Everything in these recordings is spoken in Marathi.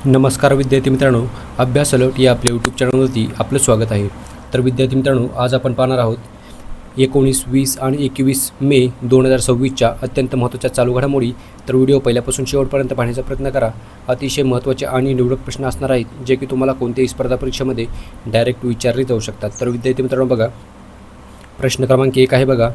नमस्कार विद्यार्थी मित्रांनो, अभ्यास अलर्ट या आपल्या यूट्यूब चॅनलवरती आपलं स्वागत आहे. तर विद्यार्थी मित्रांनो, आज आपण पाहणार आहोत 19, 20 आणि 21 मे 2026च्या अत्यंत महत्त्वाच्या चालू घडामोडी. तर व्हिडिओ पहिल्यापासून शेवटपर्यंत पाहण्याचा प्रयत्न करा. अतिशय महत्त्वाचे आणि निवडक प्रश्न असणार आहेत, जे की तुम्हाला कोणत्याही स्पर्धा परीक्षेमध्ये डायरेक्ट विचारले जाऊ शकतात. तर विद्यार्थी मित्रांनो बघा, प्रश्न क्रमांक 1 आहे बघा,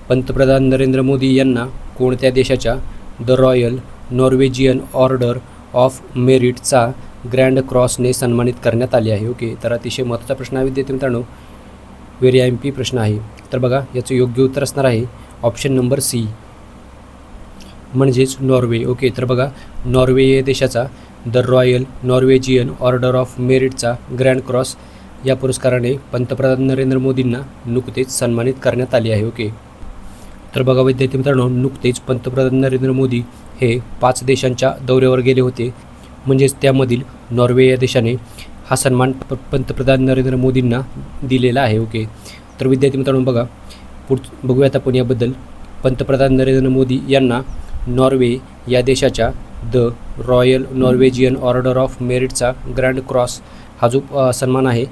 पंतप्रधान नरेंद्र मोदी यांना कोणत्या देशाच्या the royal Norwegian order of मेरिटचा ग्रँड क्रॉसने सन्मानित करण्यात आले आहे. ओके, तर अतिशय महत्त्वाचा प्रश्न आहे विद्यार्थी मित्रांनो, व्हेरी MP प्रश्न आहे. तर बघा, याचं योग्य उत्तर असणार आहे ऑप्शन नंबर सी, म्हणजेच नॉर्वे. ओके, तर बघा, नॉर्वे या देशाचा the royal Norwegian order of मेरिटचा ग्रँड क्रॉस या पुरस्काराने पंतप्रधान नरेंद्र मोदींना नुकतेच सन्मानित करण्यात आले आहे. ओके, तर बघा विद्यार्थी मित्रांनो, नुकतेच पंतप्रधान नरेंद्र मोदी हे 5 देशांच्या दौऱ्यावर गेले होते, म्हणजेच त्यामधील नॉर्वे या देशाने हा सन्मान पंतप्रधान नरेंद्र मोदींना दिलेला आहे. ओके, तर विद्यार्थी मित्रांनो बघा, बघूयात आपण याबद्दल. पंतप्रधान नरेंद्र मोदी यांना नॉर्वे या देशाच्या the royal Norwegian order of मेरिटचा ग्रँड क्रॉस हा जो सन्मान आहे,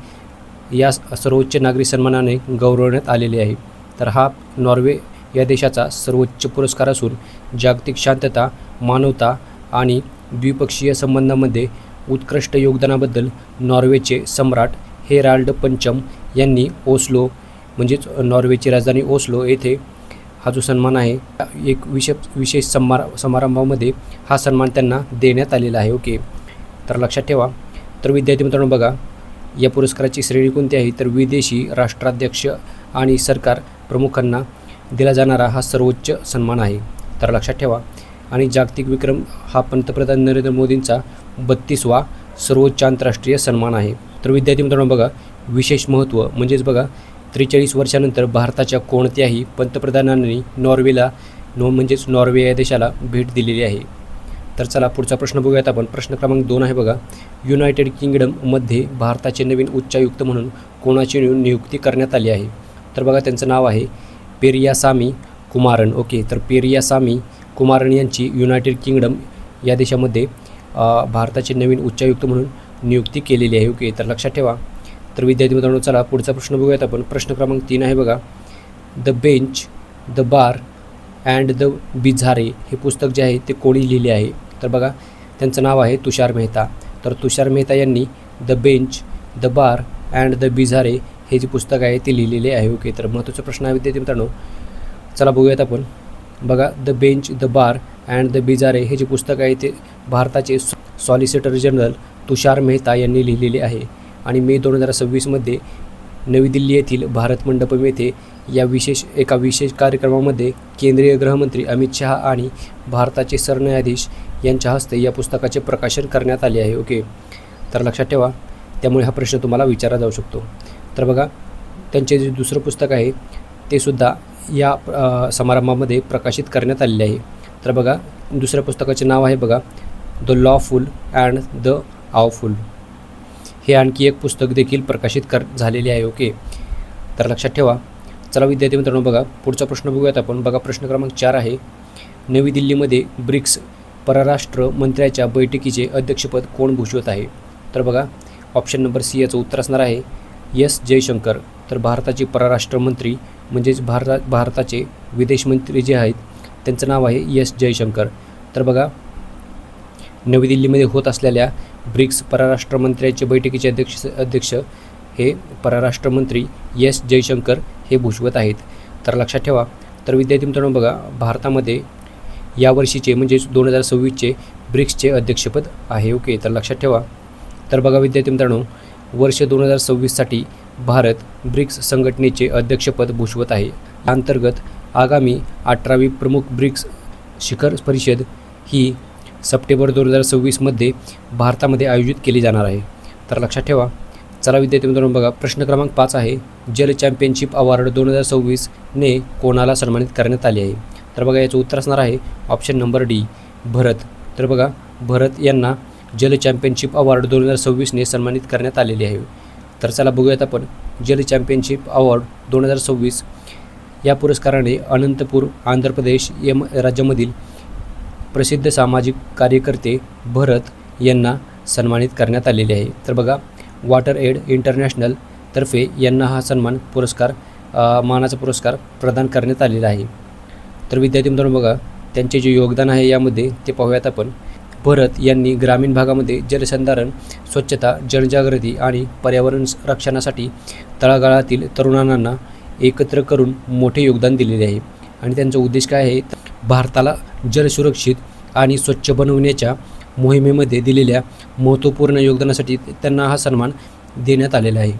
या सर्वोच्च नागरी सन्मानाने गौरवण्यात आलेले आहे. तर हा नॉर्वे या देशाचा सर्वोच्च पुरस्कार असून जागतिक शांतता, मानवता आणि द्विपक्षीय संबंधांमध्ये उत्कृष्ट योगदानाबद्दल नॉर्वेचे सम्राट हेराल्ड पंचम यांनी ओस्लो, म्हणजेच नॉर्वेची राजधानी ओस्लो येथे हा जो सन्मान आहे, एक विशेष समारंभामध्ये हा सन्मान त्यांना देण्यात आलेला आहे. ओके, तर लक्षात ठेवा. तर विद्यार्थी मित्रांनो बघा, या पुरस्काराची श्रेणी कोणती आहे, तर विदेशी राष्ट्राध्यक्ष आणि सरकार प्रमुखांना दिला जाणारा हा सर्वोच्च सन्मान आहे. तर लक्षात ठेवा. आणि जागतिक विक्रम हा पंतप्रधान नरेंद्र मोदींचा 32वा सर्वोच्च आंतरराष्ट्रीय सन्मान आहे. तर विद्यार्थी मित्रांनो बघा, विशेष महत्त्व म्हणजेच बघा, 43 वर्षानंतर भारताच्या कोणत्याही पंतप्रधानांनी नॉर्वेला म्हणजेच नॉर्वे या देशाला भेट दिलेली आहे. तर चला पुढचा प्रश्न बघूयात आपण. प्रश्न क्रमांक 2 आहे बघा, युनायटेड किंगडममध्ये भारताचे नवीन उच्चायुक्त म्हणून कोणाची नियुक्ती करण्यात आली आहे. तर बघा, त्यांचं नाव आहे पेरियासामी कुमारन. ओके, तर पेरियासामी कुमारन यांची युनायटेड किंगडम या देशामध्ये भारताचे नवीन उच्चायुक्त म्हणून नियुक्ती केलेली आहे. ओके, तर लक्षात ठेवा. तर विद्यार्थी मित्रांनो चला पुढचा प्रश्न बघूयात आपण. प्रश्न क्रमांक 3 आहे बघा, the bench, the bar and the bizarre हे पुस्तक जे आहे ते कोणी लिहिले आहे. तर बघा, त्यांचं नाव आहे तुषार मेहता. तर तुषार मेहता यांनी the bench, the bar and the bizarre हे जे पुस्तक आहे ते लिहिलेले आहे. ओके, तर महत्त्वाचा प्रश्न आहे विद्यार्थी मित्रांनो, चला बघूयात आपण. बघा, the bench, the bar and the bizarre हे जे पुस्तक आहे ते भारताचे सॉलिसिटर जनरल तुषार मेहता यांनी लिहिलेले आहे. आणि मे 2026मध्ये नवी दिल्ली येथील भारत मंडपम येथे एका विशेष कार्यक्रमामध्ये केंद्रीय गृहमंत्री अमित शहा आणि भारताचे सरन्यायाधीश यांच्या हस्ते या पुस्तकाचे प्रकाशन करण्यात आले आहे. ओके, तर लक्षात ठेवा, त्यामुळे हा प्रश्न तुम्हाला विचारला जाऊ शकतो. तर बघा, त्यांचे जे दुसरं पुस्तक आहे ते सुद्धा या समारंभामध्ये प्रकाशित करण्यात आलेले आहे. तर बघा, दुसऱ्या पुस्तकाचे नाव आहे बघा, the lawful and the awful. हे आणखी एक पुस्तक देखील प्रकाशित झालेले आहे. ओके, तर लक्षात ठेवा. चला विद्यार्थी मित्रांनो बघा, पुढचा प्रश्न बघूयात आपण. बघा, प्रश्न क्रमांक 4 आहे, नवी दिल्लीमध्ये ब्रिक्स परराष्ट्र मंत्र्याच्या बैठकीचे अध्यक्षपद कोण भूषवत आहे. तर बघा, ऑप्शन नंबर सी याचं उत्तर असणार आहे एस जयशंकर. तर भारताचे परराष्ट्र मंत्री म्हणजेच भारताचे विदेश मंत्री जे आहेत त्यांचं नाव आहे एस जयशंकर. तर बघा, नवी दिल्लीमध्ये होत असलेल्या ब्रिक्स परराष्ट्र मंत्र्याचे बैठकीचे अध्यक्ष हे परराष्ट्र मंत्री एस जयशंकर हे भूषवत आहेत. तर लक्षात ठेवा. तर विद्यार्थी मित्रांनो बघा, भारतामध्ये यावर्षीचे म्हणजेच 2026चे ब्रिक्सचे अध्यक्षपद आहे. ओके, तर लक्षात ठेवा. तर बघा विद्यार्थी मित्रांनो, वर्ष 2026साठी भारत ब्रिक्स संघटनेचे अध्यक्षपद भूषवत आहे. या अंतर्गत आगामी 18वी प्रमुख ब्रिक्स शिखर परिषद ही सप्टेंबर 2026मध्ये भारतामध्ये आयोजित केली जाणार आहे. तर लक्षात ठेवा. चला विद्यार्थी मित्रांनो बघा, प्रश्न क्रमांक 5 आहे, जल चॅम्पियनशिप अवॉर्ड 2026ने कोणाला सन्मानित करण्यात आले आहे. तर बघा, याचं उत्तर असणार आहे ऑप्शन नंबर डी, भरत. तर बघा, भरत यांना जल चॅम्पियनशिप अवॉर्ड 2026ने सन्मानित करण्यात आलेले आहे. तर चला बघूयात आपण. जल चॅम्पियनशिप अवॉर्ड 2026 या पुरस्काराने अनंतपूर आंध्र प्रदेश राज्यामधील प्रसिद्ध सामाजिक कार्यकर्ते भरत यांना सन्मानित करण्यात आलेले आहे. तर बघा वॉटर एड इंटरनॅशनल तर्फे यांना हा सन्मान पुरस्कार मानाचा पुरस्कार प्रदान करण्यात आलेला आहे. तर विद्यार्थी मित्रांनो बघा त्यांचे जे योगदान आहे यामध्ये ते पाहूयात आपण. भरत यांनी ग्रामीण भागामध्ये जलसंधारण, स्वच्छता, जनजागृती आणि पर्यावरण रक्षणासाठी तळागाळातील तरुणांना एकत्र करून मोठे योगदान दिलेले आहे. आणि त्यांचा उद्देश काय आहे, भारताला जलसुरक्षित आणि स्वच्छ बनवण्याच्या मोहिमेमध्ये दिलेल्या महत्त्वपूर्ण योगदानासाठी त्यांना हा सन्मान देण्यात आलेला आहे.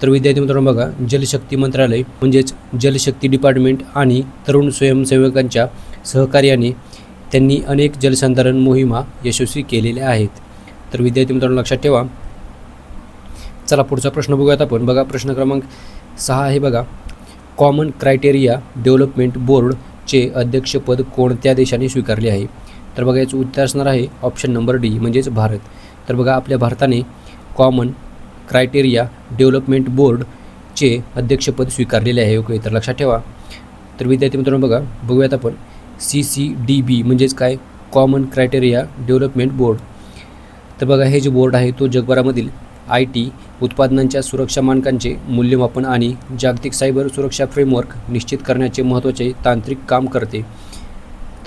तर विद्यार्थी मित्रांनो बघा जलशक्ती मंत्रालय म्हणजेच जलशक्ती डिपार्टमेंट आणि तरुण स्वयंसेवकांच्या सहकार्याने त्यांनी अनेक जलसंधारण मोहिमा यशस्वी केलेल्या आहेत. तर विद्यार्थी मित्रांनो लक्षात ठेवा. चला पुढचा प्रश्न बघूयात आपण. बघा प्रश्न क्रमांक 6 आहे बघा, कॉमन क्रायटेरिया डेव्हलपमेंट बोर्डचे अध्यक्षपद कोणत्या देशाने स्वीकारले आहे? तर बघा याचं उत्तर असणार आहे ऑप्शन नंबर डी म्हणजेच भारत. तर बघा आपल्या भारताने कॉमन क्रायटेरिया डेव्हलपमेंट बोर्डचे अध्यक्षपद स्वीकारलेले आहे. ओके, तर लक्षात ठेवा. तर विद्यार्थी मित्रांनो बघा बघूयात आपण CCDB म्हणजेच काय, कॉमन क्रायटेरिया डेव्हलपमेंट बोर्ड. तर बघा हे जे बोर्ड आहे तो जगभरामधील IT उत्पादनांच्या सुरक्षा मानकांचे मूल्यमापन आणि जागतिक सायबर सुरक्षा फ्रेमवर्क निश्चित करण्याचे महत्त्वाचे तांत्रिक काम करते.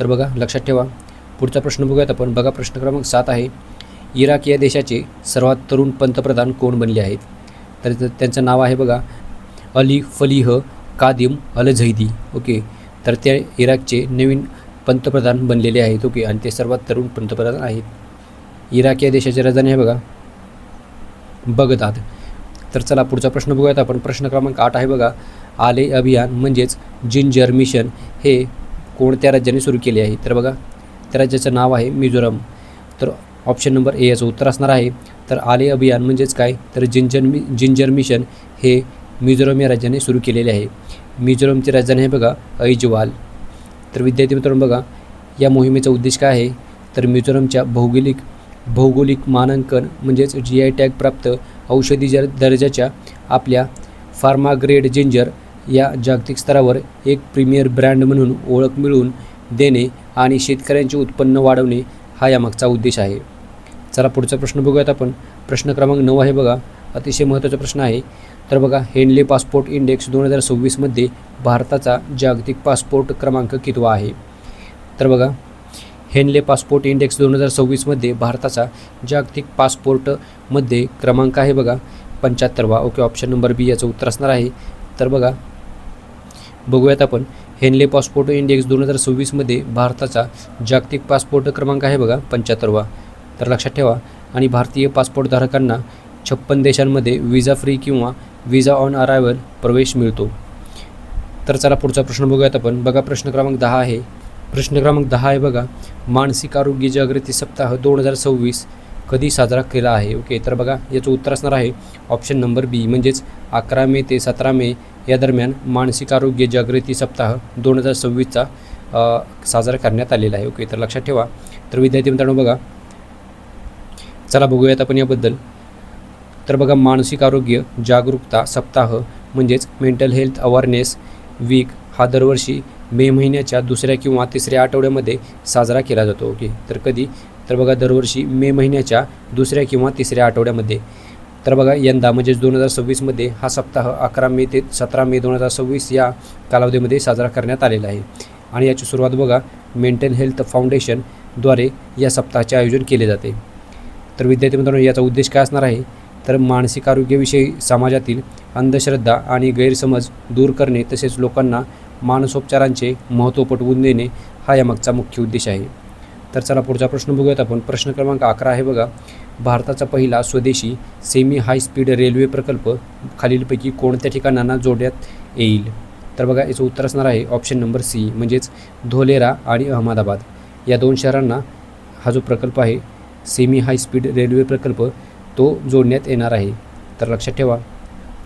तर बघा लक्षात ठेवा. पुढचा प्रश्न बघूयात आपण. बघा प्रश्न क्रमांक 7 आहे, इराक या देशाचे सर्वात तरुण पंतप्रधान कोण बनले आहेत? तर त्यांचं नाव आहे बघा अली फलीह कादिम अल झैदी. ओके, तर ते इराकचे नवीन पंतप्रधान बनलेले आहेत. ओके, आणि ते सर्वात तरुण पंतप्रधान आहेत. इराक या देशाची राजधानी आहे बघा बगदाद. तर चला पुढचा प्रश्न बघूयात आपण. प्रश्न क्रमांक 8 आहे बघा, आले अभियान म्हणजेच जिंजर मिशन हे कोणत्या राज्याने सुरू केले आहे? तर बघा त्या राज्याचं नाव आहे मिझोरम. तर ऑप्शन नंबर ए याचं उत्तर असणार आहे. तर आले अभियान म्हणजेच काय, तर जिंजर मिशन हे मिझोरम या राज्याने सुरू केलेले आहे. मिझोरमची राजधानी आहे बघा ऐजवाल. तर विद्यार्थी मित्रांनो बघा या मोहिमेचा उद्देश काय आहे, तर मिझोरमच्या भौगोलिक मानांकन म्हणजेच GI टॅग प्राप्त औषधी दर्जाच्या आपल्या फार्माग्रेड जिंजर या जागतिक स्तरावर एक प्रीमियर ब्रँड म्हणून ओळख मिळवून देणे आणि शेतकऱ्यांचे उत्पन्न वाढवणे हा यामागचा उद्देश आहे. चला पुढचा प्रश्न बघूयात आपण. प्रश्न क्रमांक 9 आहे बघा, अतिशय महत्त्वाचा प्रश्न आहे. तर बघा हेनले पासपोर्ट इंडेक्स 2026मध्ये भारताचा जागतिक पासपोर्ट क्रमांक कितवा आहे? तर बघा हेनले पासपोर्ट इंडेक्स 2026मध्ये भारताचा जागतिक पासपोर्टमध्ये क्रमांक आहे बघा 75वा. ओके, ऑप्शन नंबर बी याचं उत्तर असणार आहे. तर बघा बघूयात आपण. हेनले पासपोर्ट इंडेक्स 2026मध्ये भारताचा जागतिक पासपोर्ट क्रमांक आहे बघा 75वा. तर लक्षात ठेवा. आणि भारतीय पासपोर्ट धारकांना 56 देशांमध्ये विजा फ्री किंवा विजा ऑन अरायव्हल प्रवेश मिळतो. तर चला पुढचा प्रश्न बघूयात आपण. बघा प्रश्न क्रमांक 10 आहे. प्रश्न क्रमांक 10 आहे बघा, मानसिक आरोग्य जागृती सप्ताह 2026 कधी साजरा केला आहे? ओके, तर बघा याचं उत्तर असणार आहे ऑप्शन नंबर बी म्हणजेच 11 मे ते 17 मे या दरम्यान मानसिक आरोग्य जागृती सप्ताह 2026चा साजरा करण्यात आलेला आहे. ओके, तर लक्षात ठेवा. तर विद्यार्थी मित्रांनो बघा चला बघूयात आपण याबद्दल. तर बघा मानसिक आरोग्य जागरूकता सप्ताह म्हणजेच मेंटल हेल्थ अवेअरनेस वीक हा दरवर्षी मे महिन्याच्या 2ऱ्या किंवा 3ऱ्या आठवड्यामध्ये साजरा केला जातो. ओके, तर कधी, तर बघा दरवर्षी मे महिन्याच्या 2ऱ्या किंवा 3ऱ्या आठवड्यामध्ये. तर बघा यंदा म्हणजेच 2026मध्ये हा सप्ताह 11 मे ते 17 मे 2026 या कालावधीमध्ये साजरा करण्यात आलेला आहे. आणि याची सुरुवात बघा मेंटल हेल्थ फाउंडेशनद्वारे या सप्ताहाचे आयोजन केले जाते. तर विद्यार्थी मित्रांनो याचा उद्देश काय असणार आहे, तर मानसिक आरोग्याविषयी समाजातील अंधश्रद्धा आणि गैरसमज दूर करणे तसेच लोकांना मानसोपचारांचे महत्त्व पटवून देणे हा यामागचा मुख्य उद्देश आहे. तर चला पुढचा प्रश्न बघूयात आपण. प्रश्न क्रमांक 11 आहे बघा, भारताचा पहिला स्वदेशी सेमी हाय स्पीड रेल्वे प्रकल्प खालीलपैकी कोणत्या ठिकाणांना जोडण्यात येईल? तर बघा याचं उत्तर असणार आहे ऑप्शन नंबर सी म्हणजेच धोलेरा आणि अहमदाबाद या 2 शहरांना हा जो प्रकल्प आहे सेमी हाय स्पीड रेल्वे प्रकल्प तो जोडण्यात येणार आहे. तर लक्षात ठेवा.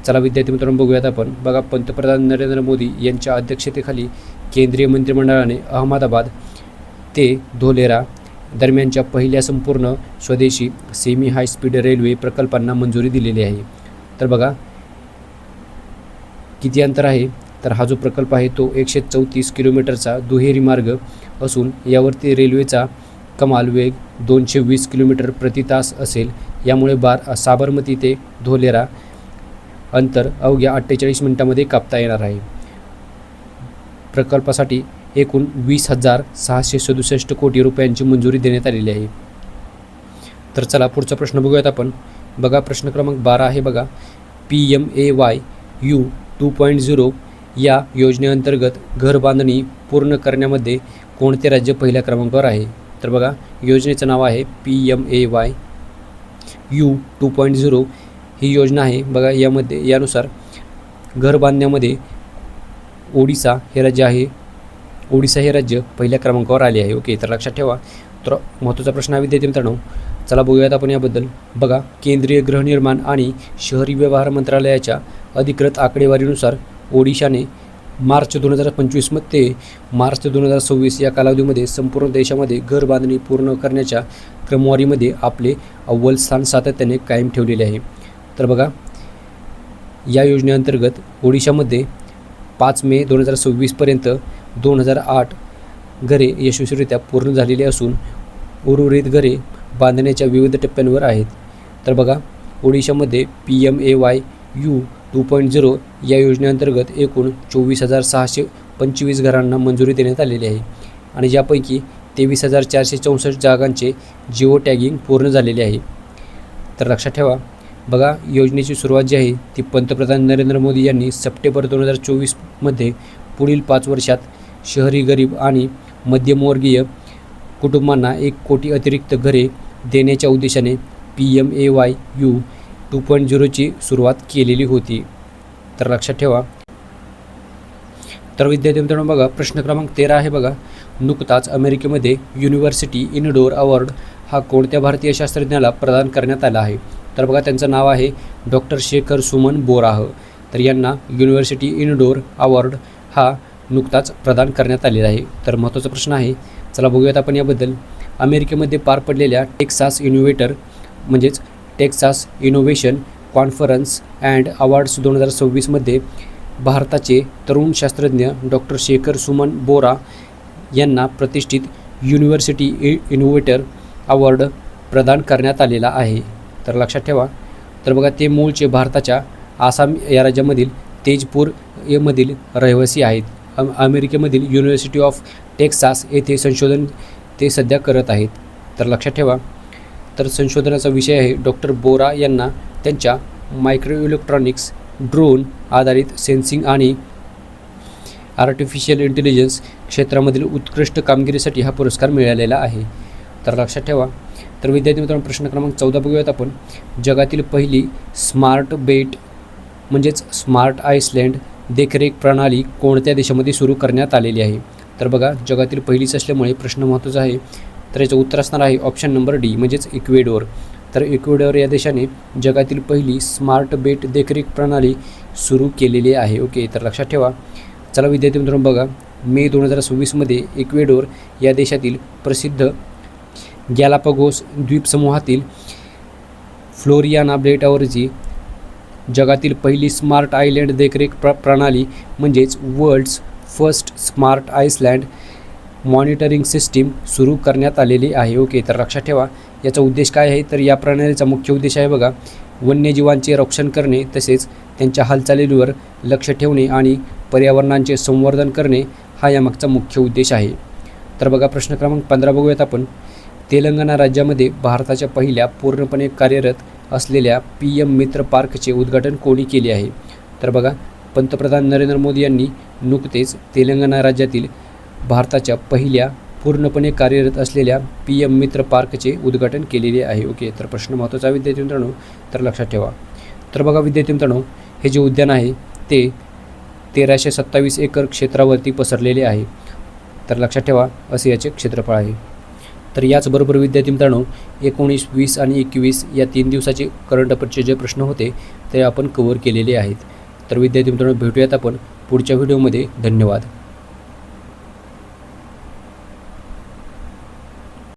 चला विद्यार्थी मित्रांनो बघूयात आपण. बघा पंतप्रधान नरेंद्र मोदी यांच्या अध्यक्षतेखाली केंद्रीय मंत्रिमंडळाने अहमदाबाद ते धोलेरा दरम्यानच्या पहिल्या संपूर्ण स्वदेशी सेमी हाय स्पीड रेल्वे प्रकल्पांना मंजुरी दिलेली आहे. तर बघा किती अंतर आहे, तर हा जो प्रकल्प आहे तो 134 किलोमीटरचा दुहेरी मार्ग असून यावरती रेल्वेचा कमाल वेग 220 किलोमीटर प्रति तास असेल. यामुळे साबरमती ते धोलेरा अंतर अवघ्या 48 मिनिटांमध्ये कापता येणार आहे. प्रकल्पासाठी एकूण 20,667 कोटी रुपयांची मंजुरी देण्यात आलेली आहे. तर चला पुढचा प्रश्न बघूयात आपण. बघा प्रश्न क्रमांक 12 आहे. बघा PMAYU 2.0 या योजनेअंतर्गत घर बांधणी पूर्ण करण्यामध्ये कोणते राज्य पहिल्या क्रमांकावर आहे? तर बघा योजनेचं नाव आहे PMAYU 2.0 ही योजना आहे. बघा यानुसार घर बांधण्यामध्ये ओडिसा हे राज्य आहे. ओडिसा हे राज्य पहिल्या क्रमांकावर आले आहे. ओके, तर लक्षात ठेवा. तर महत्त्वाचा प्रश्न आहे विद्यार्थी मित्रांनो. चला बघूयात आपण याबद्दल. बघा केंद्रीय गृहनिर्माण आणि शहरी व्यवहार मंत्रालयाच्या अधिकृत आकडेवारीनुसार ओडिशाने मार्च 2025 ते मार्च 2026 या कालावधीमध्ये संपूर्ण देशामध्ये घर बांधणी पूर्ण करण्याच्या क्रमवारीमध्ये आपले अव्वल स्थान सातत्याने कायम ठेवलेले आहे. तर बघा या योजनेअंतर्गत ओडिशामध्ये 5 मे 2026 2008 घरे यशस्वीरित्या पूर्ण झालेली असून उर्वरित घरे बांधण्याच्या विविध टप्प्यांवर आहेत. तर बघा ओडिशामध्ये PMAYU 2.0 या योजनेअंतर्गत एकूण 24,625 घरांना मंजुरी देण्यात आलेली आहे आणि यापैकी 23,464 जागांचे जिओ टॅगिंग पूर्ण झालेले आहे. तर लक्षात ठेवा. बघा योजनेची सुरुवात जी आहे ती पंतप्रधान नरेंद्र मोदी यांनी सप्टेंबर 2024 पुढील 5 वर्षात शहरी गरीब आणि मध्यमवर्गीय कुटुंबांना 1 कोटी अतिरिक्त घरे देण्याच्या उद्देशाने PMAYU 2.0ची सुरुवात केलेली होती. तर लक्षात ठेवा. तर विद्यार्थी मित्रांनो बघा प्रश्न क्रमांक 13 आहे. बघा नुकताच अमेरिकेमध्ये युनिव्हर्सिटी इनडोअर अवॉर्ड हा कोणत्या भारतीय शास्त्रज्ञाला प्रदान करण्यात आला आहे? तर बघा त्यांचं नाव आहे डॉक्टर शेखर सुमन बोराह. तर यांना युनिव्हर्सिटी इनडोअर अवॉर्ड हा नुकताच प्रदान करण्यात आलेला आहे. तर महत्त्वाचा प्रश्न आहे. चला बघूयात आपण याबद्दल. अमेरिकेमध्ये पार पडलेल्या Texas innovation conference and awards 2026 भारताचे तरुण शास्त्रज्ञ डॉक्टर शेखर सुमन बोरा यांना प्रतिष्ठित युनिव्हर्सिटी इनोव्हेटर अवॉर्ड प्रदान करण्यात आलेला आहे. तर लक्षात ठेवा. तर बघा ते मूळचे भारताच्या आसाम या राज्यामधील तेजपूर मधील रहिवासी आहेत. अमेरिकेमधील युनिव्हर्सिटी ऑफ टेक्सास येथे संशोधन ते सध्या करत आहेत. तर लक्षात ठेवा. तर संशोधनाचा विषय आहे डॉक्टर बोरा यांना त्यांच्या मायक्रो इलेक्ट्रॉनिक्स ड्रोन आधारित सेन्सिंग आणि आर्टिफिशियल इंटेलिजन्स क्षेत्रामधील उत्कृष्ट कामगिरीसाठी हा पुरस्कार मिळालेला आहे. तर लक्षात ठेवा. तर विद्यार्थी मित्रांनो प्रश्न क्रमांक 14 बघूयात आपण. जगातील पहिली स्मार्ट आइसलँड देखरेख प्रणाली कोणत्या देशामध्ये सुरू करण्यात आलेली आहे? तर बघा जगातील पहिलीच असल्यामुळे प्रश्न महत्त्वाचा आहे. तर याचं उत्तर असणार आहे ऑप्शन नंबर डी इक्वेडोर. तर इक्वेडोर या देशाने जगातील पहिली स्मार्ट बेट देखरेख प्रणाली सुरू केलेली आहे. ओके, तर लक्षात ठेवा. चला विद्यार्थी मित्रांनो बघा मे 2026 इक्वेडोर या देशातील प्रसिद्ध गॅलापागोस द्वीपसमूहातील फ्लोरियाना बेटावरची जगातील पहिली स्मार्ट आयलँड देखरेख प्रणाली world's first smart island monitoring system सुरू करण्यात आलेली आहे. ओके, तर लक्षात ठेवा. याचा उद्देश काय आहे? तर या प्रणालीचा मुख्य उद्देश आहे बघा वन्यजीवांचे रक्षण करणे, तसेच त्यांच्या हालचालींवर लक्ष ठेवणे आणि पर्यावरणाचे संवर्धन करणे हा यामागचा मुख्य उद्देश आहे. तर बघा प्रश्न क्रमांक 15 बघूयात आपण. तेलंगणा राज्यामध्ये भारताच्या पहिल्या पूर्णपणे कार्यरत असलेल्या PM मित्र पार्कचे उद्घाटन कोणी केले आहे? तर बघा पंतप्रधान नरेंद्र मोदी यांनी नुकतेच तेलंगणा राज्यातील भारताच्या पहिल्या पूर्णपणे कार्यरत असलेल्या PM मित्र पार्कचे उद्घाटन केलेले आहे. ओके, तर प्रश्न महत्त्वाचा विद्यार्थी मित्रांनो, तर लक्षात ठेवा. तर बघा विद्यार्थी मित्रांनो हे जे उद्यान आहे ते 1327 एकर क्षेत्रावरती पसरलेले आहे. तर लक्षात ठेवा असे याचे क्षेत्रफळ आहे. तर याचबरोबर विद्यार्थी मित्रांनो 19, 20 आणि 21 या 3 दिवसाचे करंट अफेअर्सचे जे प्रश्न होते ते आपण कव्हर केलेले आहेत. तर विद्यार्थी मित्रांनो भेटूयात आपण पुढच्या व्हिडिओमध्ये. धन्यवाद.